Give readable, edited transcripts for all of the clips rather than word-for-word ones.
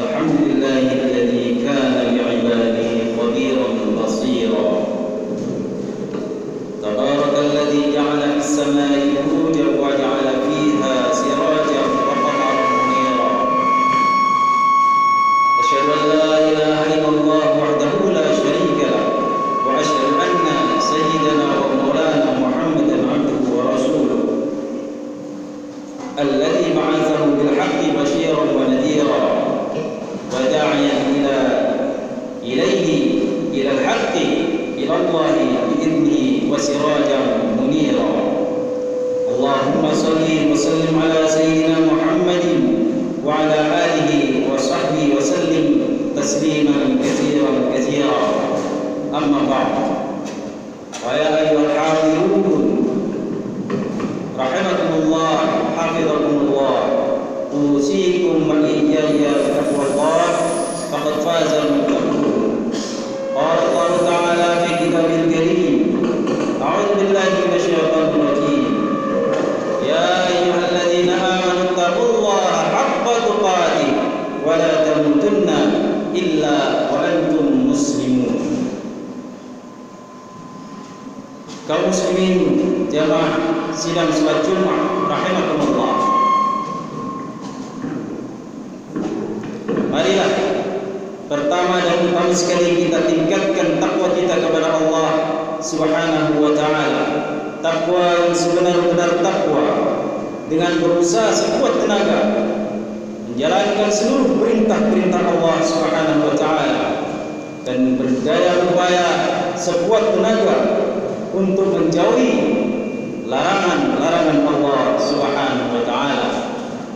الحمد لله الذي كان بعباده خبيرا بصيرا تبارك الذي جعل في السماء بروجا وجعل فيها سراجا وقمرا منيرا أشهد أن لا إله إلا الله وحده لا شريك له وأشهد أن سيدنا ومولانا محمدا عبده ورسوله الذي بعثه بالحق بشيرا ونذيرا وداعيا إلى الحق إلى الله بإذنه وسراجا منيرا اللهم صل وسلم على سيدنا محمد وعلى آله وصحبه وسلم تسليما كثيرا كثيرا أما بعد ويا أيها الحاضرون رحمكم الله حفظكم الله أوصيكم وإياي بتقوى الله فقد فاز المتقون قال الله تعالى في كتابه الكريم أعوذ بالله من الشيطان الرجيم يا أيها الذين آمنوا اتقوا الله حق تقاته ولا تموتن إلا وأنتم مسلمون. Kaum muslimin jamaah sidang salat Jumat rahimakumullah. Marilah pertama dan utama sekali kita tingkatkan takwa kita kepada Allah Subhanahu wa taala. Takwa yang sebenar-benar takwa dengan berusaha sekuat tenaga menjalankan seluruh perintah-perintah Allah Subhanahu wa taala dan berdaya upaya sekuat tenaga untuk menjauhi larangan-larangan Allah Subhanahu wa taala.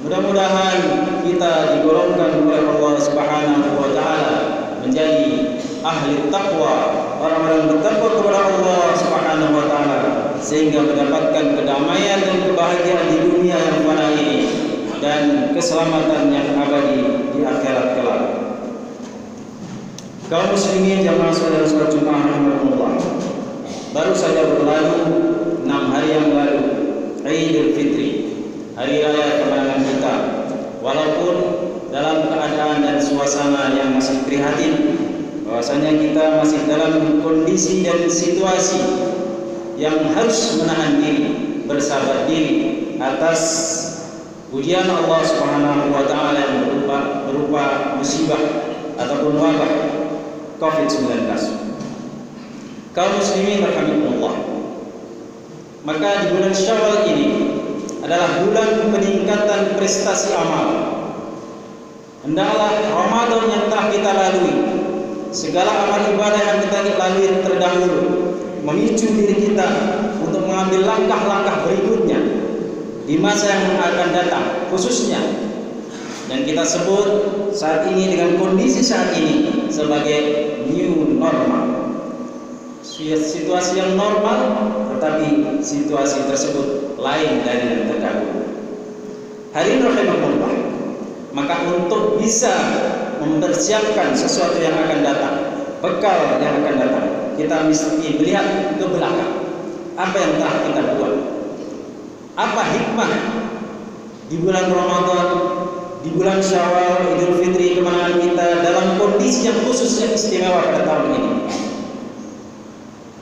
Mudah-mudahan kita digolongkan oleh Allah Subhanahu wa taala menjadi ahli takwa, orang-orang bertakwa kepada Allah Subhanahu wa taala sehingga mendapatkan kedamaian dan kebahagiaan di dunia yang fana ini dan keselamatan yang abadi di akhirat kelak. Kaum muslimin jamaah saudara-saudara Jumat rahimakumullah. Baru saja berlalu 6 hari yang lalu Idul Fitri, hari raya kemenangan kita. Walaupun dalam keadaan dan suasana yang masih prihatin, bahwasanya kita masih dalam kondisi dan situasi yang harus menahan diri, bersabar diri atas ujian Allah Subhanahu wa taala yang berupa musibah ataupun wabah COVID-19. Kaum muslimin rahimakumullah. Maka di bulan Syawal ini adalah bulan peningkatan prestasi amal. Hendaklah Ramadan yang telah kita lalui, segala amal ibadah yang kita lalui terdahulu, memicu diri kita untuk mengambil langkah-langkah berikutnya di masa yang akan datang, khususnya dan kita sebut saat ini dengan kondisi saat ini sebagai new normal. Situasi yang normal, tetapi situasi tersebut lain dari yang terdahulu. Hari ini rahimahullah, maka untuk bisa mempersiapkan sesuatu yang akan datang, bekal yang akan datang, kita mesti melihat ke belakang apa yang telah kita buat, apa hikmah di bulan Ramadan, di bulan Syawal, Idul Fitri kemenangan kita dalam kondisi yang khusus yang istimewa pada tahun ini.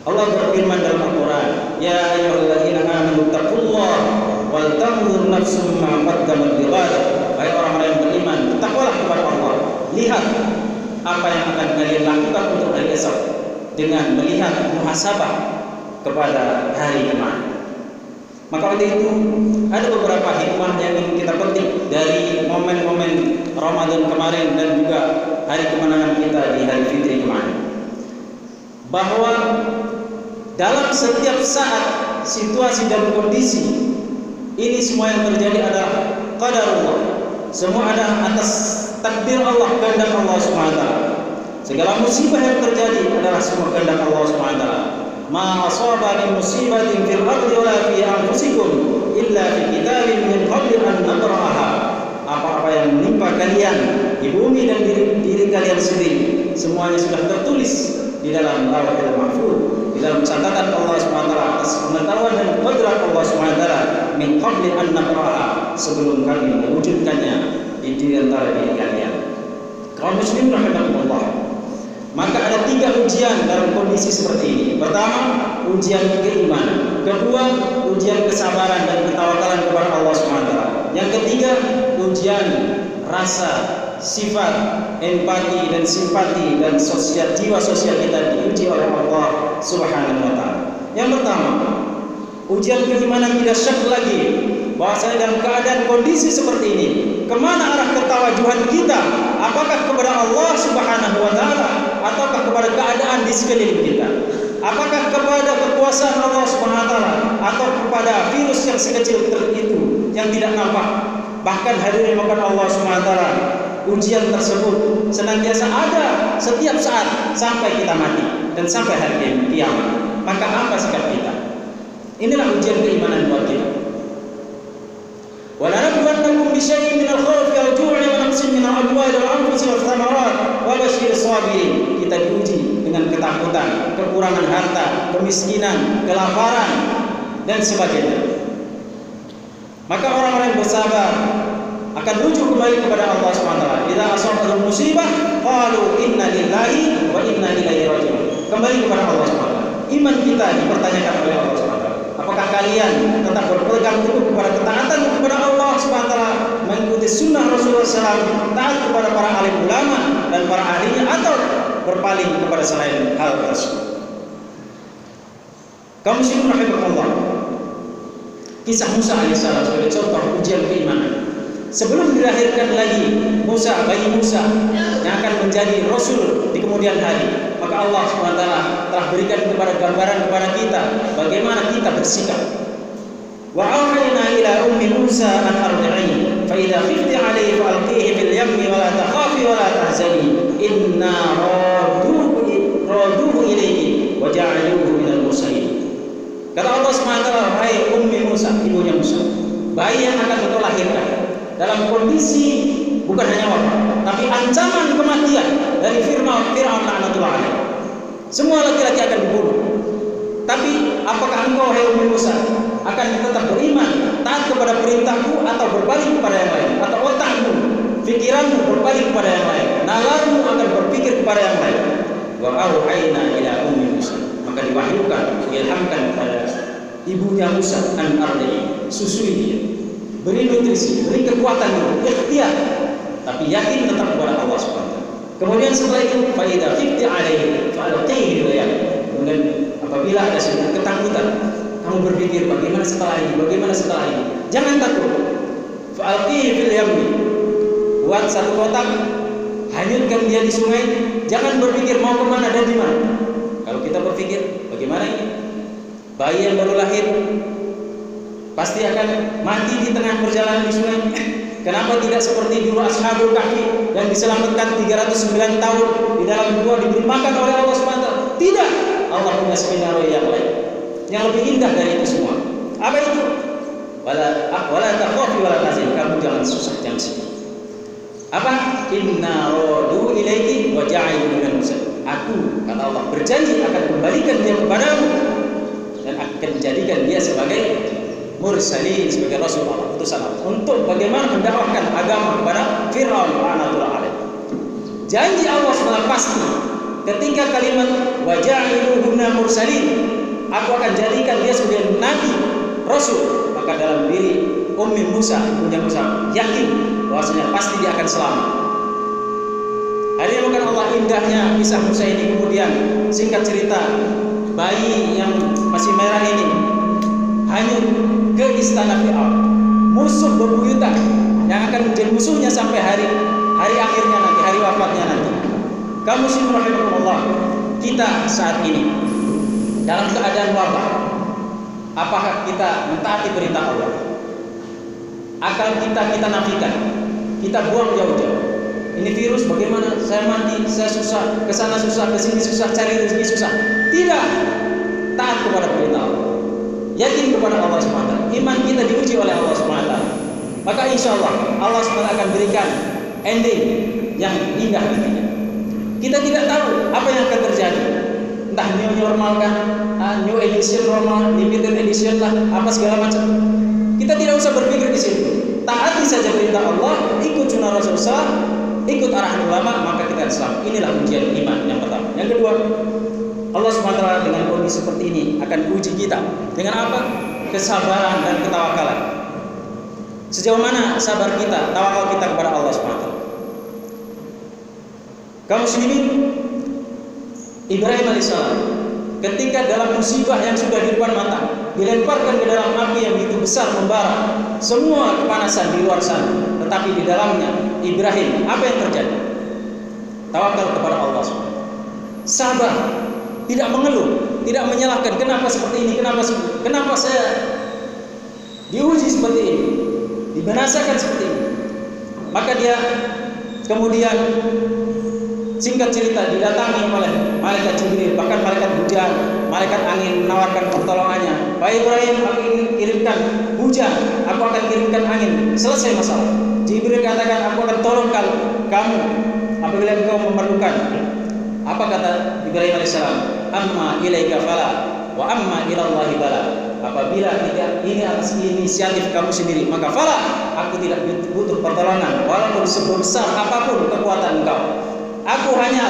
Allah berfirman dalam Al-Quran, Ya ayyuhalladzina amanu taqullaha wal tanzur nafsum ma qaddamat lighad. Hai orang-orang yang beriman, bertakwalah kepada Allah. Lihat apa yang akan kalian lakukan untuk hari esok dengan melihat muhasabah kepada hari kemarin. Maka oleh itu ada beberapa hikmah yang ingin kita petik dari momen-momen Ramadan kemarin dan juga hari kemenangan kita di hari Fitri kemarin. Bahwa dalam setiap saat, situasi dan kondisi ini semua yang terjadi adalah qadarullah. Semua adalah atas takdir Allah, kehendak Allah SWT. Segala musibah yang terjadi adalah semua kehendak Allah SWT. Ma asaba min musibatin fil ardi wala fi anfusikum illa fi kitabin min qabli an nabra'aha. Apa-apa yang menimpa kalian di bumi dan diri kalian sendiri, semuanya sudah tertulis di dalam Lauhul Mahfuz, di dalam catatan Allah SWT atas pengetahuan dan qudrat Allah SWT min qabli an naqra'a, sebelum kami mewujudkannya di antara diri kalian. Kaum muslimin rahimakumullah. Maka ada 3 ujian dalam kondisi seperti ini. Pertama, ujian keimanan. Kedua, ujian kesabaran dan ketawakalan kepada Allah SWT. Yang ketiga, ujian rasa, sifat, empati dan simpati dan jiwa sosial kita diuji oleh Allah Subhanahu wa taala. Yang pertama, ujian keimanan tidak syak lagi bahwasanya dalam keadaan kondisi seperti ini, kemana arah ketawajuhan kita? Apakah kepada Allah Subhanahu wa taala ataukah kepada keadaan di sekeliling kita? Apakah kepada kekuasaan Allah Subhanahu wa taala atau kepada virus yang sekecil itu yang tidak nampak? Bahkan hadirin maka Allah Subhanahu wa taala, ujian tersebut senantiasa ada setiap saat sampai kita mati dan sampai hari kiamat. Maka apa sikap kita? Inilah ujian keimanan buat kita. Wala nabluwannakum bisyai'in minal khawfi wal ju'i wa naqsin minal amwali wal anfusi wath thamarat wa basyirus sabirin. Kita diuji dengan ketakutan, kekurangan harta, kemiskinan, kelaparan dan sebagainya. Maka orang-orang yang bersabar akan rujuk kembali kepada Allah SWT. Idza asabahum musibah qalu inna lillahi wa inna ilaihi raji'un. Kembali kepada Allah SWT. Iman kita dipertanyakan oleh Allah SWT. Apakah kalian tetap berpegang teguh kepada ketaatan kepada Allah SWT, mengikuti sunnah Rasulullah SAW, taat kepada para alim ulama dan para ahlinya, atau berpaling kepada selain hal tersebut? Kaum muslimin rahimakumullah. Kisah Musa alaihissalam sebagai contoh ujian keimanan. Sebelum dilahirkan lagi Musa, bayi Musa yang akan menjadi Rasul di kemudian hari, maka Allah SWT telah berikan kepada gambaran kepada kita bagaimana kita bersikap. Wa auhayna ila ummi Musa an ardi'i fa idza khifti 'alayhi fa alqihi fil yammi wa la takhafi wa la tahzani inna raduhu ilayki wa ja'aluhu minal mursalin. Kata Allah SWT, hai ummi Musa, ibunya Musa, bayi yang akan engkau lahirkan dalam kondisi bukan hanya wabah, tapi ancaman kematian dari Fir'aun laknatullah alaih. Semua laki-laki akan dibunuh. Tapi apakah engkau hai ummi Musa akan tetap beriman, taat kepada perintahku, atau berbalik kepada yang lain? Atau otakmu, pikiranmu berbalik kepada yang lain, nalarmu akan berpikir kepada yang lain? Wa auhayna ila ummi Musa, maka diwahyukan, diilhamkan kepada ibunya Musa an ardi'i, susui dia, beri nutrisi, beri kekuatan, ikhtiar, tapi yakin tetap kepada Allah SWT. Kemudian setelah itu fa idza khifti 'alaihi fa alqihi fil yam. Kemudian apabila ada sebuah ketakutan, kamu berpikir bagaimana setelah ini, bagaimana setelah ini, jangan takut. Fa alqihi fil yam, buat satu kotak, hanyutkan dia di sungai. Jangan berpikir mau kemana dan di mana. Kalau kita berpikir bagaimana ini, bayi yang baru lahir pasti akan mati di tengah perjalanan di sungai. Kenapa tidak seperti dulu Ashabul Kahfi yang diselamatkan 309 tahun di dalam gua, diberi makan oleh Allah SWT? Tidak, Allah punya skenario yang lain yang lebih indah dari itu semua. Apa itu? Wala takhafi wala tahzan, kamu jangan susah, jangan sedih. Apa? Inna radu ilaiki wa ja'alu minal mursalin. Aku, kata Allah, berjanji akan kembalikan dia kepadamu dan akan menjadikan dia sebagai mursalin, sebagai Rasul Allah, utusan Allah, untuk bagaimana mendakwahkan agama kepada Fir'aun laknatullah alaih. Janji Allah SWT pasti. Ketika kalimat wa ja'aluhunna mursalin, aku akan jadikan dia sebagai nabi, rasul, maka dalam diri ummi Musa, ibunya Musa, yakin bahwasanya pasti dia akan selamat. Hari ini bukan Allah indahnya kisah Musa ini. Kemudian singkat cerita, bayi yang masih merah ini hanyut ke istana Fir'aun, musuh bebuyutan yang akan menjadi musuhnya sampai hari akhirnya nanti, hari wafatnya nanti. Kaum muslimin rahimakumullah, kita saat ini dalam keadaan wabah, apakah kita mentaati perintah Allah? Akal kita nafikan, kita buang jauh-jauh. Ini virus bagaimana? Saya mati, saya susah, ke sana susah, ke sini susah, cari rezeki susah. Tidak, taat kepada perintah Allah, yakin kepada Allah SWT. Iman kita diuji oleh Allah SWT. Maka insya Allah SWT akan berikan ending yang indah nantinya. Kita tidak tahu apa yang akan terjadi. Entah new normal kan, new edition normal, limited edition lah, apa segala macam. Kita tidak usah berpikir di situ. Taati saja perintah Allah, ikut sunnah Rasulullah, ikut arahan ulama, maka kita Islam. Inilah ujian iman yang pertama. Yang kedua, Allah SWT dengan kondisi seperti ini akan uji kita dengan apa? Kesabaran dan ketawakalan. Sejauh mana sabar kita, tawakal kita kepada Allah SWT. Kaum muslimin, Ibrahim alaihissalam ketika dalam musibah yang sudah di depan mata, dilemparkan ke dalam api yang begitu besar membara, semua kepanasan di luar sana, tetapi di dalamnya Ibrahim, apa yang terjadi? Tawakal kepada Allah SWT. Sabar, tidak mengeluh, tidak menyalahkan kenapa seperti ini, kenapa saya diuji seperti ini, dibinasakan seperti ini. Maka dia kemudian, singkat cerita, didatangi oleh malaikat Jibril, bahkan malaikat hujan, malaikat angin menawarkan pertolongannya. Pak Ibrahim, aku ingin kirimkan hujan, aku akan kirimkan angin, selesai masalah. Jibril katakan, aku akan tolong kamu apabila engkau memerlukan. Apa kata Ibrahim alaihissalam? Amma ilaika fala wa amma ilallahi bala. Apabila ini atas inisiatif kamu sendiri, maka fala, aku tidak butuh pertolongan walaupun sebesar apapun kekuatan engkau. Aku hanya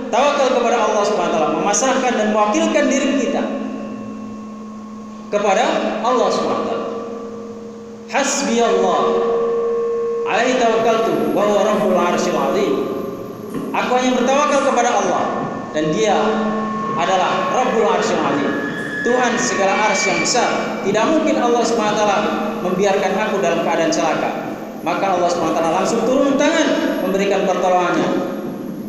tawakal kepada Allah SWT, memasrahkan dan mewakilkan diri kita kepada Allah SWT. Hasbi Allah, alaihi tawakkaltu wa huwa rabbul arsyil azim. Aku hanya bertawakal kepada Allah, dan Dia adalah Rabbul Arsyil Azim, Tuhan segala arsy yang besar. Tidak mungkin Allah SWT membiarkan aku dalam keadaan celaka. Maka Allah SWT langsung turun tangan memberikan pertolongannya.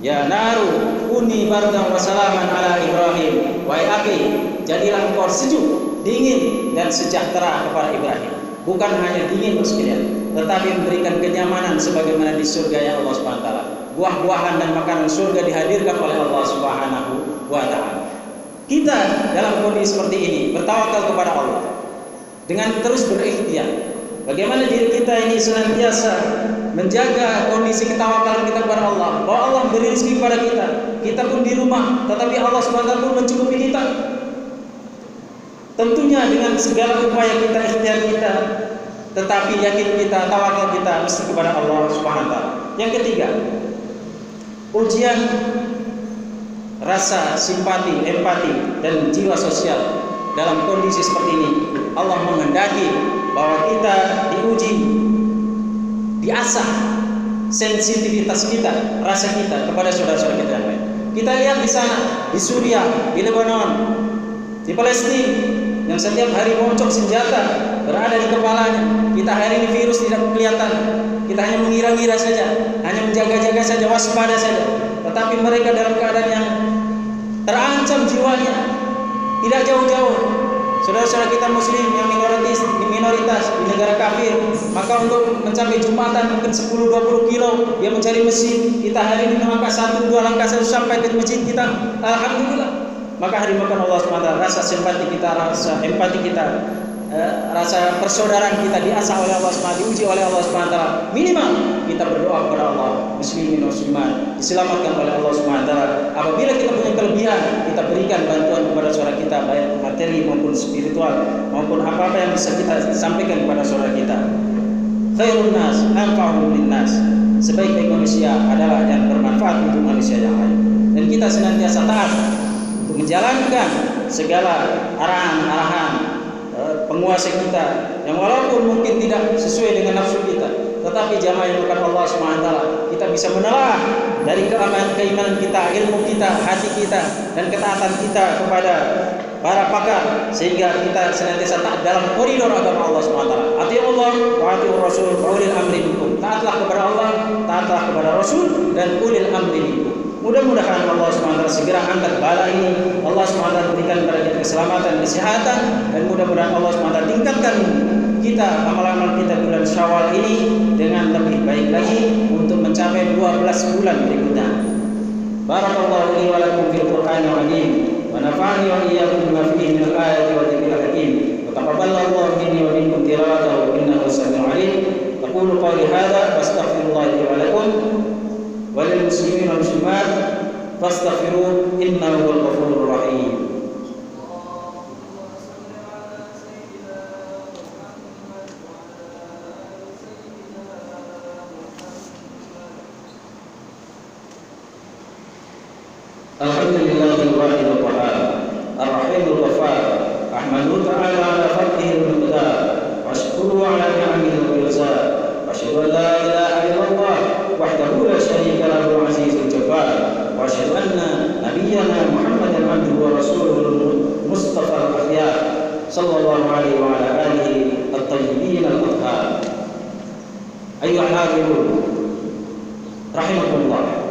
Ya naru kuni bardan wa salaman ala Ibrahim. Wahai api, jadilah engkau sejuk, dingin dan sejahtera kepada Ibrahim. Bukan hanya dingin sekalian, tetapi memberikan kenyamanan sebagaimana di surga yang Allah SWT. Buah-buahan dan makanan surga dihadirkan oleh Allah Subhanahu wa ta'ala. Kita dalam kondisi seperti ini bertawakal kepada Allah dengan terus berikhtiar. Bagaimana diri kita ini senantiasa menjaga kondisi ketawakalan kita kepada Allah, bahwa Allah memberi rezeki kepada kita. Kita pun di rumah, tetapi Allah SWT pun mencukupi kita. Tentunya dengan segala upaya kita, ikhtiar kita, tetapi yakin kita, tawakal kita mesti kepada Allah Subhanahu wa ta'ala. Yang ketiga, ujian rasa simpati, empati, dan jiwa sosial dalam kondisi seperti ini. Allah menghendaki bahwa kita diuji, diasah sensitivitas kita, rasa kita kepada saudara-saudara kita yang lain. Kita lihat di sana, di Suriah, di Lebanon, di Palestina, yang setiap hari moncok senjata berada di kepalanya. Kita hari ini virus tidak kelihatan, kita hanya mengira-ngira saja, hanya menjaga-jaga saja, waspada saja. Tetapi mereka dalam keadaan yang terancam jiwanya. Tidak jauh-jauh saudara-saudara kita muslim yang minoritas di negara kafir, maka untuk mencapai Jumatan mungkin 10-20 kilo dia mencari masjid. Kita hari ini melangkah 1-2 langkah saja sampai ke masjid kita, alhamdulillah. Maka hari makan Allah SWT, rasa simpati kita, rasa empati kita, rasa persaudaraan kita diasah oleh Allah SWT, diuji oleh Allah SWT. Minimal kita berdoa kepada Allah, muslimin muslimat diselamatkan oleh Allah SWT. Apabila kita punya kelebihan, kita berikan bantuan kepada saudara kita, baik materi maupun spiritual, maupun apa-apa yang bisa kita sampaikan kepada saudara kita. Khairun nas anfa'uhum linnas. Sebaik-baik manusia adalah yang bermanfaat untuk manusia yang lain. Dan kita senantiasa taat untuk menjalankan segala arahan-arahan penguasa kita yang walaupun mungkin tidak sesuai dengan nafsu kita, tetapi jamaah yang bukan Allah SWT, kita bisa menelah dari keimanan kita, ilmu kita, hati kita, dan ketaatan kita kepada para pakar, sehingga kita senantiasa taat dalam koridor agama Allah SWT. Atii'u Allah wa atii'ur Rasul wa ulil amri minkum. Taatlah kepada Allah, taatlah kepada Rasul, dan ulil amri minkum. Mudah-mudahan Allah SWT segera angkat bala ini. Allah SWT berikan kepada kita keselamatan, kesehatan, dan mudah-mudahan Allah SWT tingkatkan kita, amal-amal kita bulan Syawal ini dengan lebih baik lagi untuk mencapai 12 bulan berikutnya. Barakallahu li wa lakum fil Qur'anil azim wa nafa'ani wa iyyakum bima fihi minal ayati wa dzikril hakim. Wa taqabbalallahu minni wa minkum tilawatahu innahu samii'un 'aliim. Aqulu qawli hadza wa astaghfirullah li wa lakum wa lil muslimin wal muslimat fastaghfiruhu innahu huwal ghafurur rahim. Alhamdulillahil wahidil qahhar, ar-rahimul ghafar, ahmadu ta'ala ala fadlihi al-miqdar, wa ashkuru ala ni'amihi al-jazaa, wa asyhadu an la ilaha illallah wahdahu la syarika lahu al-azizul jabbar, wa asyhadu anna nabiyyana Muhammadan abduhu wa rasuluhul mustafa al-akhyar sallallahu alaihi wa ala alihi at-tayyibin al-athhar. Ayyuhal hadirun rahimakumullah,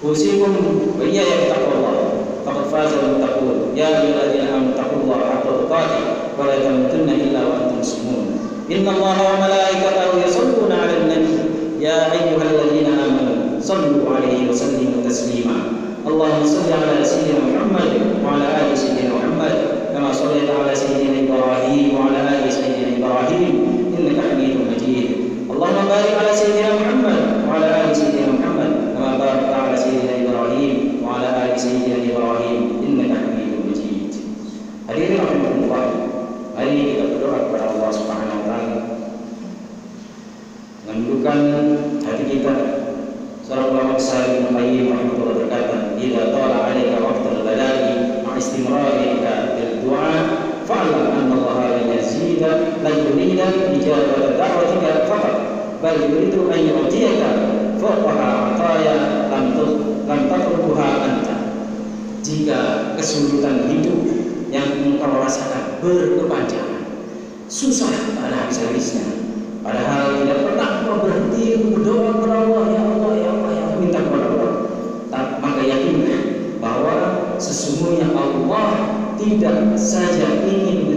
usikum wa iyaya bittaqwallah, faqad faza al-muttaqun. Ya ayyuhalladzina amanu taqullaha haqqa tuqatih wa la tamutunna illa wa antum muslimun. Innallaha wa malaikatahu yusholluna 'alan nabi ya ayyuhalladzina amanu shallu 'alaihi wa sallimu taslima. Allahumma shalli 'ala sayyidina Muhammad wa 'ala ali sayyidina Muhammad kama shallaita 'ala sayyidina Ibrahim wa 'ala ali sayyidina Ibrahim innaka Hamidum Majid. Allahumma barik 'ala sayyidina Muhammad wa 'ala ali sayyidina Muhammad kama barakta 'ala sayyidina Ibrahim wa 'ala ali sayyidina Ibrahim innaka Hamidum Majid. Hadirin rahimakumullah, mari kita berdoa kepada Allah Subhanahu wa taala, menundukkan hati kita. Seorang ulama besar Ibnu Qayyim rahimahullah berkata, "Idza tala 'alaika waqtul bala'i ma istimrarika bil du'a fa'lam anna Allah la yazida la yurida ijabata da'watika faqat bal yuridu an yu'tiyaka fawqaha 'ataya lam tatrubuha anta." Jika kesulitan hidup yang engkau rasakan berkepanjangan, susah tak ada habis-habisnya, padahal tidak pernah engkau berhenti berdoa kepada Allah, ya Allah, ya Allah, ya Allah, minta kepada Allah, maka yakinlah bahwa sesungguhnya Allah tidak saja ingin